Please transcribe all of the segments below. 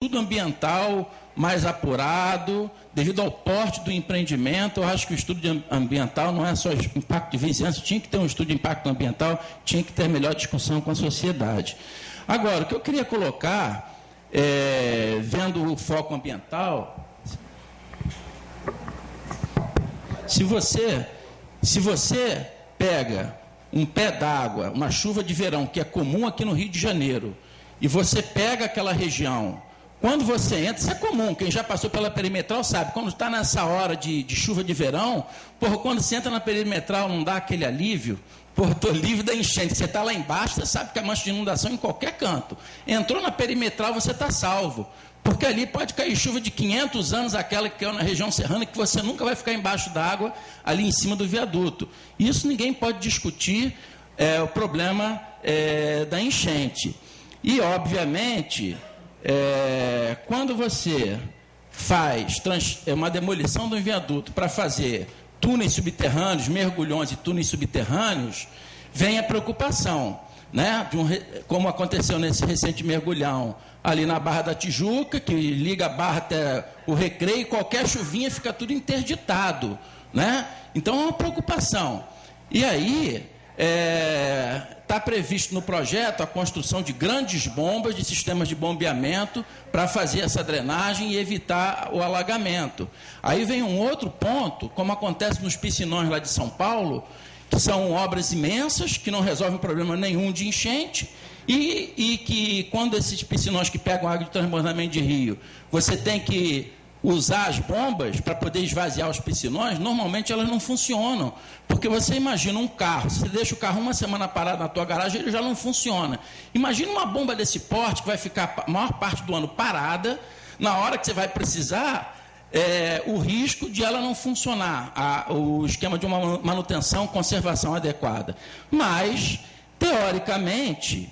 estudo ambiental mais apurado, devido ao porte do empreendimento. Eu acho que o estudo ambiental não é só impacto de vizinhança, tinha que ter um estudo de impacto ambiental, tinha que ter melhor discussão com a sociedade. Agora, o que eu queria colocar, vendo o foco ambiental, se você pega um pé d'água, uma chuva de verão, que é comum aqui no Rio de Janeiro, e você pega aquela região, quando você entra, isso é comum, quem já passou pela perimetral sabe, quando está nessa hora de chuva de verão, quando você entra na perimetral não dá aquele alívio, estou livre da enchente, você está lá embaixo, você sabe que a mancha de inundação em qualquer canto, entrou na perimetral, você está salvo, porque ali pode cair chuva de 500 anos, aquela que caiu na região serrana, que você nunca vai ficar embaixo d'água, ali em cima do viaduto. Isso ninguém pode discutir, o problema da enchente. E, obviamente, quando você faz uma demolição de um viaduto para fazer túneis subterrâneos, mergulhões e túneis subterrâneos, vem a preocupação, né? Como aconteceu nesse recente mergulhão, ali na Barra da Tijuca, que liga a Barra até o Recreio, qualquer chuvinha fica tudo interditado, né? Então é uma preocupação. E aí está previsto no projeto a construção de grandes bombas, de sistemas de bombeamento para fazer essa drenagem e evitar o alagamento. Aí vem um outro ponto, como acontece nos piscinões lá de São Paulo, que são obras imensas, que não resolvem problema nenhum de enchente, e que quando esses piscinões que pegam água de transbordamento de rio, você tem que usar as bombas para poder esvaziar os piscinões, normalmente elas não funcionam, porque você imagina um carro, você deixa o carro uma semana parado na tua garagem, ele já não funciona. Imagina uma bomba desse porte que vai ficar a maior parte do ano parada, na hora que você vai precisar, o risco de ela não funcionar, o esquema de uma manutenção, conservação adequada. Mas, teoricamente,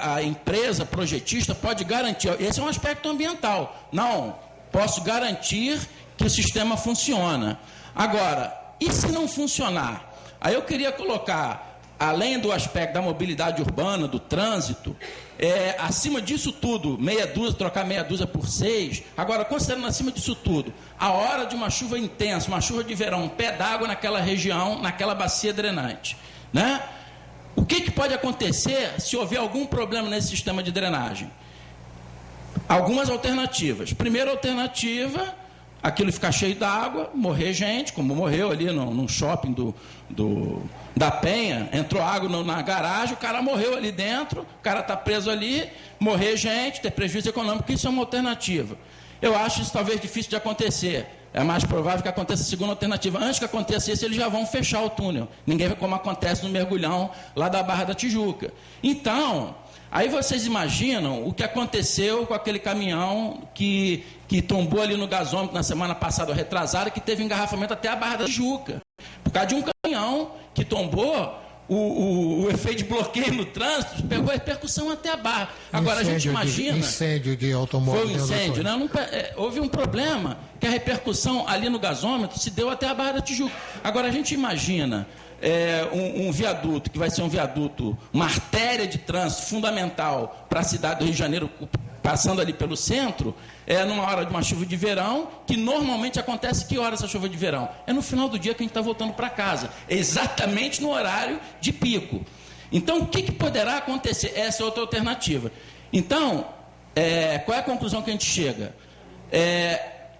a empresa projetista pode garantir, esse é um aspecto ambiental, não, posso garantir que o sistema funciona. Agora, e se não funcionar? Aí eu queria colocar, além do aspecto da mobilidade urbana, do trânsito, acima disso tudo, meia dúzia, trocar meia dúzia por 6, agora, considerando acima disso tudo, a hora de uma chuva intensa, uma chuva de verão, um pé d'água naquela região, naquela bacia drenante, né? O que pode acontecer se houver algum problema nesse sistema de drenagem? Algumas alternativas. Primeira alternativa, aquilo ficar cheio d'água, morrer gente, como morreu ali no shopping da Penha, entrou água na garagem, o cara morreu ali dentro, o cara está preso ali, morrer gente, ter prejuízo econômico, isso é uma alternativa. Eu acho isso talvez difícil de acontecer. É mais provável que aconteça a segunda alternativa. Antes que aconteça isso, eles já vão fechar o túnel. Ninguém vê como acontece no mergulhão lá da Barra da Tijuca. Então, aí vocês imaginam o que aconteceu com aquele caminhão que tombou ali no gasômetro na semana passada, retrasada, que teve engarrafamento até a Barra da Tijuca. Por causa de um caminhão que tombou, o efeito de bloqueio no trânsito pegou a repercussão até a Barra. Agora, a gente imagina... Incêndio de automóvel. Foi um incêndio, né? Houve um problema que a repercussão ali no gasômetro se deu até a Barra da Tijuca. Agora, a gente imagina um viaduto, que vai ser um viaduto, uma artéria de trânsito fundamental para a cidade do Rio de Janeiro, passando ali pelo centro, numa hora de uma chuva de verão, que normalmente acontece que hora essa chuva de verão? É no final do dia que a gente está voltando para casa, exatamente no horário de pico. Então, o que poderá acontecer? Essa é outra alternativa. Então, qual é a conclusão que a gente chega?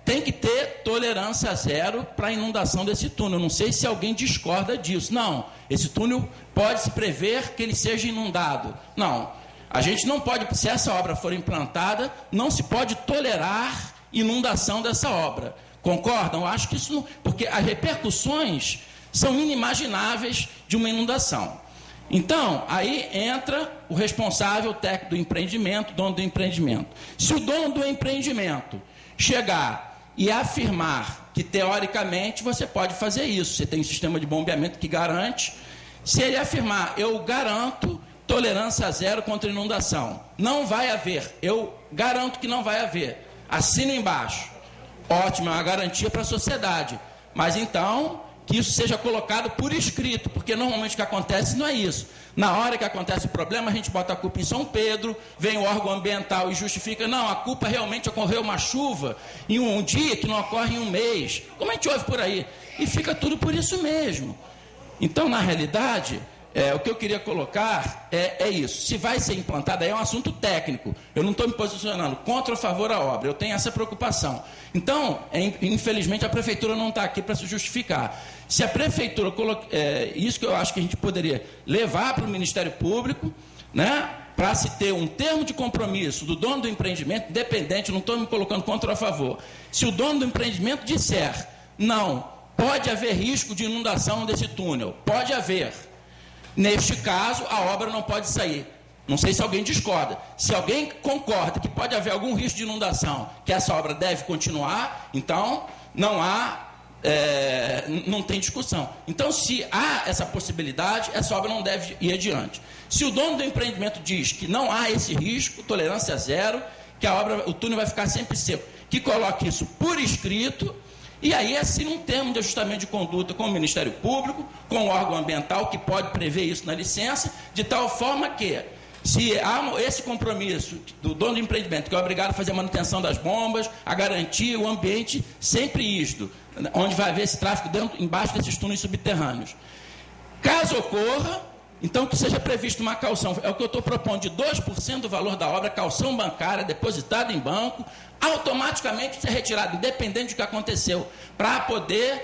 Tem que ter tolerância zero para a inundação desse túnel. Não sei se alguém discorda disso. Não, esse túnel pode-se prever que ele seja inundado. Não. A gente não pode, se essa obra for implantada, não se pode tolerar inundação dessa obra. Concordam? Eu acho que isso não... Porque as repercussões são inimagináveis de uma inundação. Então, aí entra o responsável técnico do empreendimento, dono do empreendimento. Se o dono do empreendimento chegar e afirmar que, teoricamente, você pode fazer isso, você tem um sistema de bombeamento que garante, se ele afirmar, eu garanto tolerância zero contra inundação. Não vai haver. Eu garanto que não vai haver. Assina embaixo. Ótimo, é uma garantia para a sociedade. Mas então, que isso seja colocado por escrito, porque normalmente o que acontece não é isso. Na hora que acontece o problema, a gente bota a culpa em São Pedro, vem o órgão ambiental e justifica, não, a culpa realmente ocorreu uma chuva em um dia que não ocorre em um mês. Como a gente ouve por aí? E fica tudo por isso mesmo. Então, na realidade, o que eu queria colocar é isso. Se vai ser implantada, é um assunto técnico. Eu não estou me posicionando contra ou a favor da obra. Eu tenho essa preocupação. Então, infelizmente, a Prefeitura não está aqui para se justificar. Se a Prefeitura... isso que eu acho que a gente poderia levar para o Ministério Público, né, para se ter um termo de compromisso do dono do empreendimento, independente, não estou me colocando contra ou a favor. Se o dono do empreendimento disser, não, pode haver risco de inundação desse túnel, pode haver. Neste caso, a obra não pode sair. Não sei se alguém discorda. Se alguém concorda que pode haver algum risco de inundação, que essa obra deve continuar, então não tem discussão. Então, se há essa possibilidade, essa obra não deve ir adiante. Se o dono do empreendimento diz que não há esse risco, tolerância zero, que o túnel vai ficar sempre seco, que coloque isso por escrito. E aí assina um termo de ajustamento de conduta com o Ministério Público, com o órgão ambiental, que pode prever isso na licença, de tal forma que, se há esse compromisso do dono do empreendimento, que é obrigado a fazer a manutenção das bombas, a garantir o ambiente sempre rígido, onde vai haver esse tráfego embaixo desses túneis subterrâneos. Caso ocorra, então que seja prevista uma caução, é o que eu estou propondo, de 2% do valor da obra, caução bancária depositada em banco, automaticamente ser retirado, independente do que aconteceu, para poder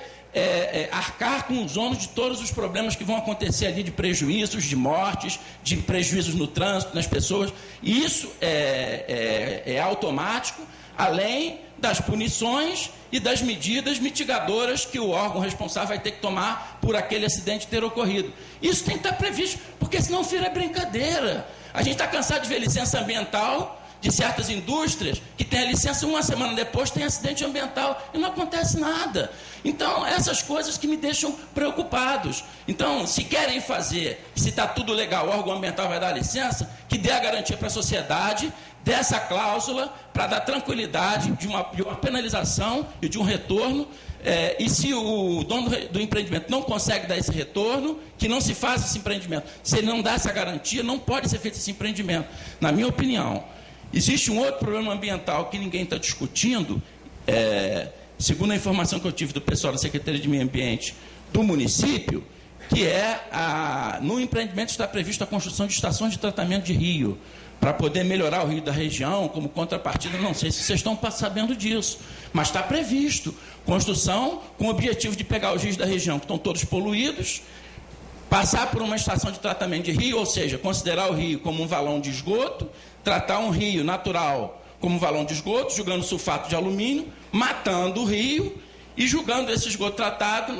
arcar com os ônus de todos os problemas que vão acontecer ali, de prejuízos, de mortes, de prejuízos no trânsito, nas pessoas. E isso é automático, além das punições e das medidas mitigadoras que o órgão responsável vai ter que tomar por aquele acidente ter ocorrido. Isso tem que estar previsto, porque senão vira brincadeira. A gente está cansado de ver licença ambiental de certas indústrias que tem a licença, uma semana depois tem acidente ambiental e não acontece nada. Então, essas coisas que me deixam preocupados. Então, se querem fazer, se está tudo legal, o órgão ambiental vai dar a licença, que dê a garantia para a sociedade dessa cláusula para dar tranquilidade de uma penalização e de um retorno. E se o dono do empreendimento não consegue dar esse retorno, que não se faça esse empreendimento. Se ele não dá essa garantia, não pode ser feito esse empreendimento. Na minha opinião, existe um outro problema ambiental que ninguém está discutindo, segundo a informação que eu tive do pessoal da Secretaria de Meio Ambiente do município, que no empreendimento está prevista a construção de estações de tratamento de rio, para poder melhorar o rio da região, como contrapartida, não sei se vocês estão sabendo disso, mas está previsto construção com o objetivo de pegar os rios da região, que estão todos poluídos, passar por uma estação de tratamento de rio, ou seja, considerar o rio como um valão de esgoto, tratar um rio natural como um valão de esgoto, jogando sulfato de alumínio, matando o rio e jogando esse esgoto tratado,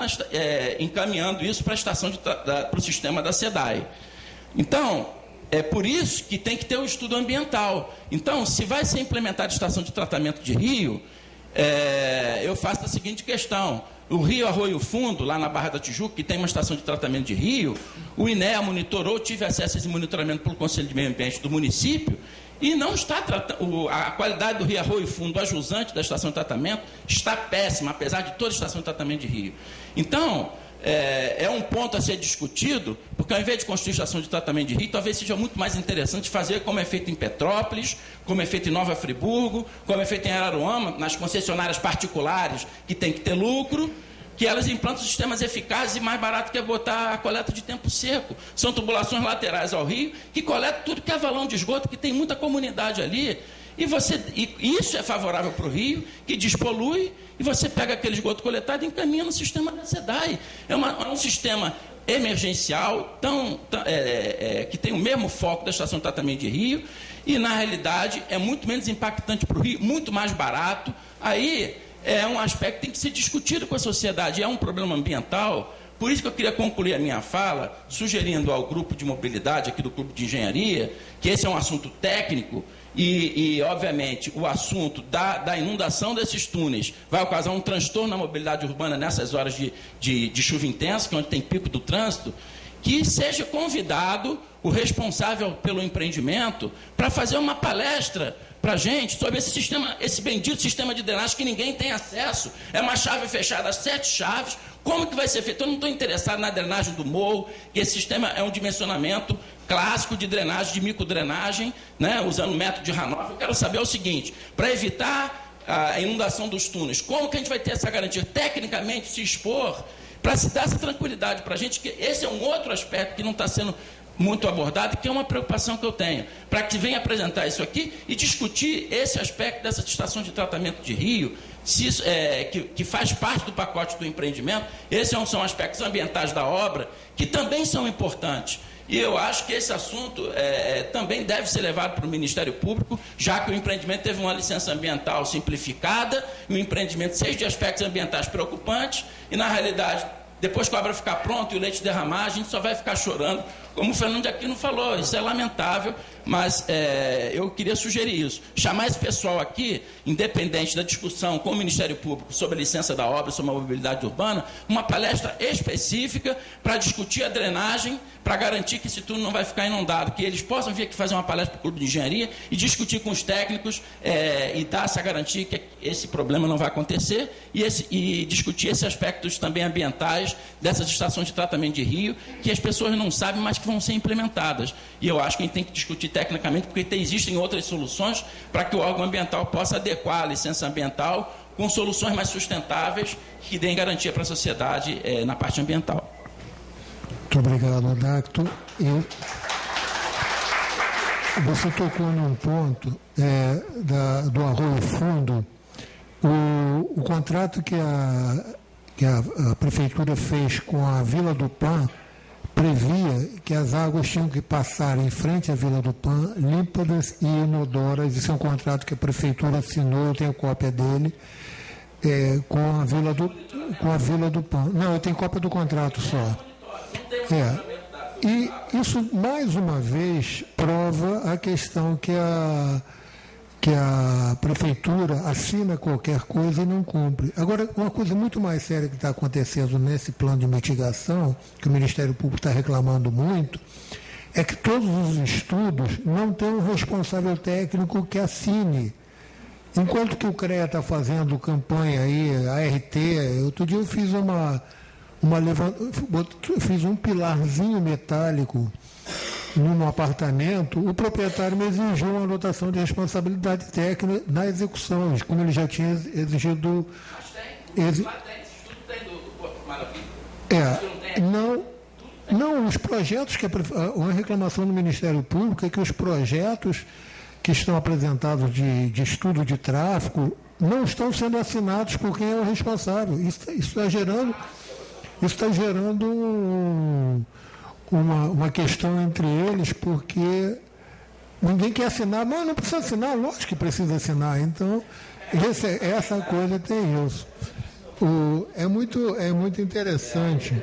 encaminhando isso para a estação para o sistema da SEDAI. Então, é por isso que tem que ter o estudo ambiental. Então, se vai ser implementada a estação de tratamento de rio, eu faço a seguinte questão. O Rio Arroio Fundo, lá na Barra da Tijuca, que tem uma estação de tratamento de rio, o INEA monitorou, tive acesso a esse monitoramento pelo Conselho de Meio Ambiente do município, e não está tratando, a qualidade do Rio Arroio Fundo, a jusante da estação de tratamento, está péssima, apesar de toda a estação de tratamento de rio. Então, é um ponto a ser discutido, porque ao invés de construir estação de tratamento de rio, talvez seja muito mais interessante fazer como é feito em Petrópolis, como é feito em Nova Friburgo, como é feito em Araruama, nas concessionárias particulares, que tem que ter lucro, que elas implantam sistemas eficazes e mais barato que é botar a coleta de tempo seco. São tubulações laterais ao rio, que coletam tudo que é valão de esgoto, que tem muita comunidade ali, e isso é favorável para o rio, que despolui, e você pega aquele esgoto coletado e encaminha no sistema da SEDAI. É um sistema emergencial que tem o mesmo foco da estação de tratamento de rio, e na realidade é muito menos impactante para o rio, muito mais barato. Aí é um aspecto que tem que ser discutido com a sociedade, é um problema ambiental. Por isso que eu queria concluir a minha fala, sugerindo ao grupo de mobilidade aqui do Clube de Engenharia, que esse é um assunto técnico, e obviamente, o assunto da inundação desses túneis vai causar um transtorno na mobilidade urbana nessas horas de chuva intensa, que é onde tem pico do trânsito, que seja convidado o responsável pelo empreendimento para fazer uma palestra para a gente sobre esse sistema, esse bendito sistema de drenagem que ninguém tem acesso. É uma chave fechada, 7 chaves, Como que vai ser feito? Eu não estou interessado na drenagem do morro, que esse sistema é um dimensionamento clássico de drenagem, de microdrenagem, né, usando o método de Hanovер. Eu quero saber o seguinte, para evitar a inundação dos túneis, como que a gente vai ter essa garantia? Tecnicamente, se expor, para se dar essa tranquilidade para a gente, que esse é um outro aspecto que não está sendo muito abordado, que é uma preocupação que eu tenho, para que venha apresentar isso aqui e discutir esse aspecto dessa estação de tratamento de rio, se isso, que faz parte do pacote do empreendimento. Esses são aspectos ambientais da obra, que também são importantes. E eu acho que esse assunto também deve ser levado para o Ministério Público, já que o empreendimento teve uma licença ambiental simplificada, e um empreendimento cheio de aspectos ambientais preocupantes, e, na realidade, depois que a obra ficar pronta e o leite derramar, a gente só vai ficar chorando, como o Fernando de Aquino falou. Isso é lamentável, mas eu queria sugerir isso. Chamar esse pessoal aqui, independente da discussão com o Ministério Público sobre a licença da obra, sobre a mobilidade urbana, uma palestra específica para discutir a drenagem, para garantir que esse túnel não vai ficar inundado, que eles possam vir aqui fazer uma palestra para o Clube de Engenharia e discutir com os técnicos e dar essa garantia que esse problema não vai acontecer e discutir esses aspectos também ambientais dessas estações de tratamento de rio, que as pessoas não sabem, mas que vão ser implementadas. E eu acho que a gente tem que discutir tecnicamente, porque existem outras soluções para que o órgão ambiental possa adequar a licença ambiental com soluções mais sustentáveis que deem garantia para a sociedade na parte ambiental. Muito obrigado, Adacto. Você tocou num ponto do Arroio Fundo. O contrato que a Prefeitura fez com a Vila do Pan previa que as águas tinham que passar em frente à Vila do Pan, límpadas e inodoras. Isso é um contrato que a Prefeitura assinou, eu tenho cópia dele, com a Vila do Pan. Não, eu tenho cópia do contrato só. E isso, mais uma vez, prova a questão que a Prefeitura assina qualquer coisa e não cumpre. Agora, uma coisa muito mais séria que está acontecendo nesse plano de mitigação, que o Ministério Público está reclamando muito, é que todos os estudos não têm um responsável técnico que assine. Enquanto que o CREA está fazendo campanha aí, a ART, outro dia eu fiz fiz um pilarzinho metálico num apartamento, o proprietário me exigiu uma anotação de responsabilidade técnica na execução, como ele já tinha exigido. Não, os projetos uma reclamação do Ministério Público é que os projetos que estão apresentados de estudo de tráfego não estão sendo assinados por quem é o responsável. Isso está gerando uma questão entre eles, porque ninguém quer assinar. Mas não precisa assinar, lógico que precisa assinar. Então, essa coisa tem isso. É muito interessante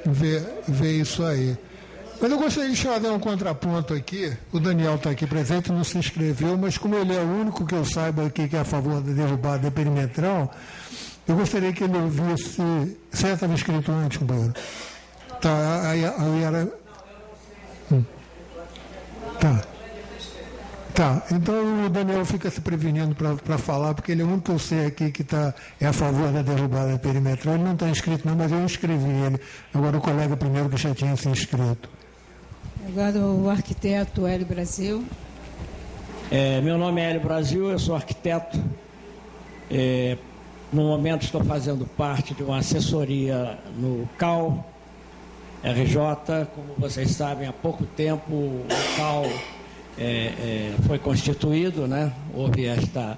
ver isso aí. Mas eu gostaria de fazer um contraponto aqui. O Daniel está aqui presente, não se inscreveu, mas como ele é o único que eu saiba aqui que é a favor da derrubada perimetral, eu gostaria que ele ouvisse. Você já estava inscrito antes, companheiro? Tá, aí era. Tá, então o Daniel fica se prevenindo para falar, porque ele é o único que eu sei aqui que é a favor da derrubada perimetral. Ele não está inscrito não, mas eu inscrevi ele. Agora o colega primeiro que já tinha se inscrito. Agora o arquiteto Hélio Brasil. Meu nome é Hélio Brasil, eu sou arquiteto. No momento estou fazendo parte de uma assessoria no CAL, RJ. Como vocês sabem, há pouco tempo o CAL foi constituído, né? Houve esta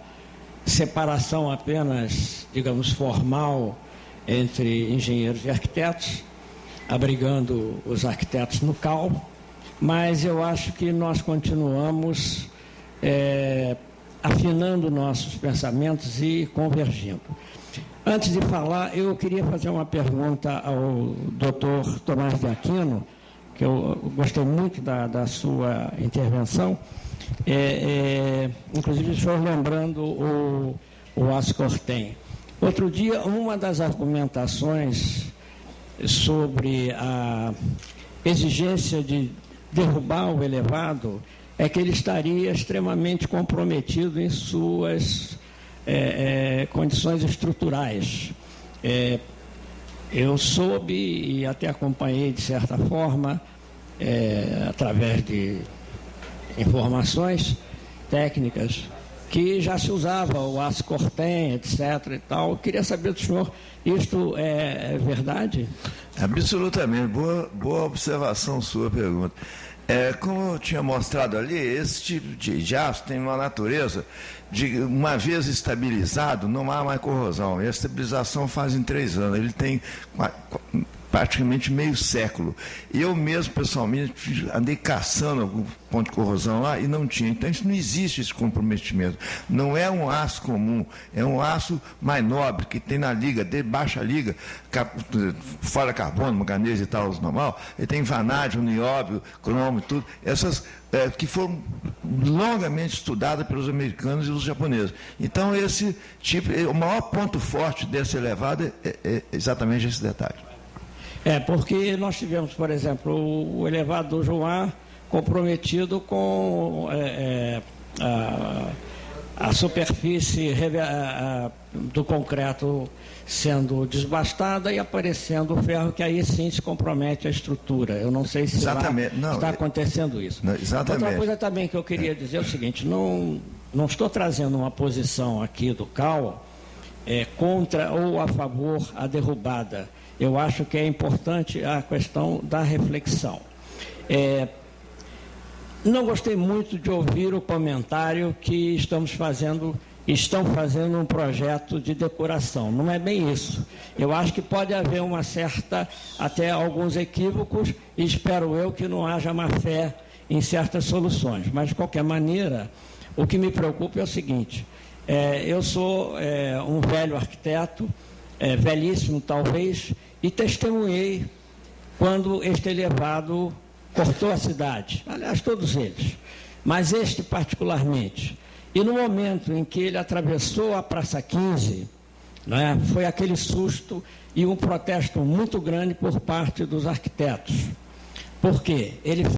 separação apenas, digamos, formal entre engenheiros e arquitetos, abrigando os arquitetos no CAL, mas eu acho que nós continuamos afinando nossos pensamentos e convergindo. Antes de falar, eu queria fazer uma pergunta ao Dr. Tomás de Aquino, que eu gostei muito da sua intervenção, inclusive o senhor lembrando o Ascortem. Outro dia, uma das argumentações sobre a exigência de derrubar o elevado é que ele estaria extremamente comprometido em suas condições estruturais. Eu soube e até acompanhei, de certa forma, através de informações técnicas, que já se usava o aço Corten, etc. e tal. Eu queria saber do senhor, isto é verdade? Absolutamente. Boa observação sua pergunta. Como eu tinha mostrado ali, esse tipo de aço tem uma natureza de, uma vez estabilizado, não há mais corrosão. E a estabilização faz em 3 anos. Ele tem praticamente meio século. Eu mesmo, pessoalmente, andei caçando algum ponto de corrosão lá e não tinha. Então, não existe esse comprometimento. Não é um aço comum, é um aço mais nobre, que tem na liga, de baixa liga, fora carbono, manganês e tal, normal. Ele tem vanádio, nióbio, cromo e tudo. Essas que foram longamente estudadas pelos americanos e os japoneses. Então, esse tipo, o maior ponto forte desse elevado é exatamente esse detalhe. Porque nós tivemos, por exemplo, o elevado do Joá comprometido com a superfície do concreto sendo desbastada e aparecendo o ferro, que aí sim se compromete a estrutura. Eu não sei se está acontecendo isso. Não, exatamente. Outra coisa também que eu queria dizer é o seguinte, não estou trazendo uma posição aqui do CAL contra ou a favor a derrubada. Eu acho que é importante a questão da reflexão. Não gostei muito de ouvir o comentário que estão fazendo um projeto de depuração. Não é bem isso. Eu acho que pode haver uma certa, até alguns equívocos, e espero eu que não haja má fé em certas soluções. Mas, de qualquer maneira, o que me preocupa é o seguinte, eu sou um velho arquiteto, velhíssimo talvez, e testemunhei quando este elevado cortou a cidade, aliás, todos eles, mas este particularmente. E no momento em que ele atravessou a Praça 15, foi aquele susto e um protesto muito grande por parte dos arquitetos. Por quê? Ele